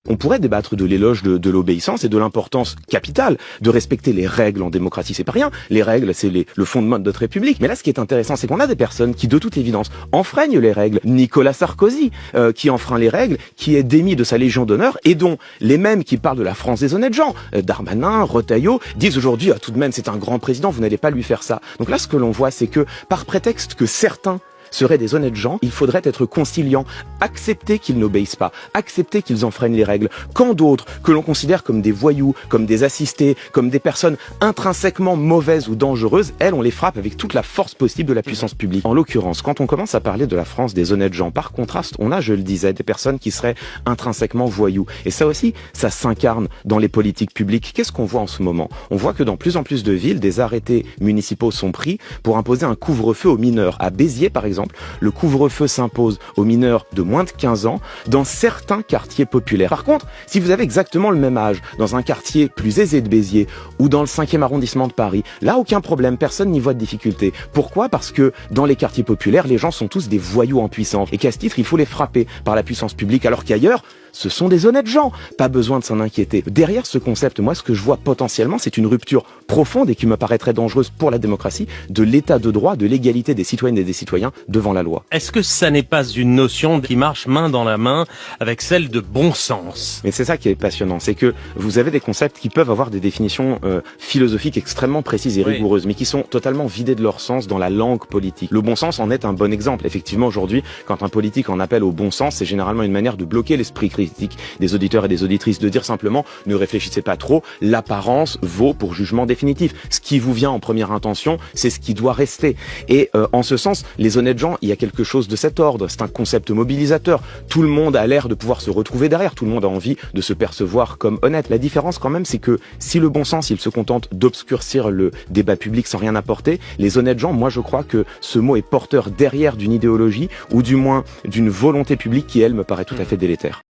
On pourrait débattre de l'éloge de l'obéissance et de l'importance capitale de respecter les règles en démocratie. C'est pas rien. Les règles, c'est le fondement de notre République. Mais là, ce qui est intéressant, c'est qu'on a des personnes qui, de toute évidence, enfreignent les règles. Nicolas Sarkozy, qui enfreint les règles, qui est démis de sa Légion d'honneur et dont les mêmes qui parlent de la France des honnêtes gens, Darmanin, Retailleau, disent aujourd'hui, tout de même, c'est un grand président, vous n'allez pas lui faire ça. Donc là, ce que l'on voit, c'est que par prétexte que certains seraient des honnêtes gens, il faudrait être conciliant, accepter qu'ils n'obéissent pas, accepter qu'ils enfreignent les règles, quand d'autres, que l'on considère comme des voyous, comme des assistés, comme des personnes intrinsèquement mauvaises ou dangereuses, elles, on les frappe avec toute la force possible de la puissance publique. En l'occurrence, quand on commence à parler de la France des honnêtes gens, par contraste, on a, je le disais, des personnes qui seraient intrinsèquement voyous. Et ça aussi, ça s'incarne dans les politiques publiques. Qu'est-ce qu'on voit en ce moment? On voit que dans plus en plus de villes, des arrêtés municipaux sont pris pour imposer un couvre-feu aux mineurs. À Béziers, par exemple, le couvre-feu s'impose aux mineurs de moins de 15 ans dans certains quartiers populaires. Par contre, si vous avez exactement le même âge dans un quartier plus aisé de Béziers ou dans le 5e arrondissement de Paris, là, aucun problème, personne n'y voit de difficulté. Pourquoi? Parce que dans les quartiers populaires, les gens sont tous des voyous en puissance et qu'à ce titre, il faut les frapper par la puissance publique, alors qu'ailleurs, ce sont des honnêtes gens. Pas besoin de s'en inquiéter. Derrière ce concept, moi, ce que je vois potentiellement, c'est une rupture profonde et qui me paraîtrait dangereuse pour la démocratie, de l'état de droit, de l'égalité des citoyennes et des citoyens devant la loi. Est-ce que ça n'est pas une notion qui marche main dans la main avec celle de bon sens? Mais c'est ça qui est passionnant, c'est que vous avez des concepts qui peuvent avoir des définitions philosophiques extrêmement précises et rigoureuses, mais qui sont totalement vidées de leur sens dans la langue politique. Le bon sens en est un bon exemple. Effectivement, aujourd'hui, quand un politique en appelle au bon sens, c'est généralement une manière de bloquer l'esprit critique des auditeurs et des auditrices, de dire simplement ne réfléchissez pas trop, l'apparence vaut pour jugement définitif. Ce qui vous vient en première intention, c'est ce qui doit rester. Et en ce sens, les honnêtes gens, il y a quelque chose de cet ordre. C'est un concept mobilisateur. Tout le monde a l'air de pouvoir se retrouver derrière. Tout le monde a envie de se percevoir comme honnête. La différence quand même, c'est que si le bon sens, il se contente d'obscurcir le débat public sans rien apporter, les honnêtes gens, moi je crois que ce mot est porteur derrière d'une idéologie ou du moins d'une volonté publique qui, elle, me paraît tout à fait délétère.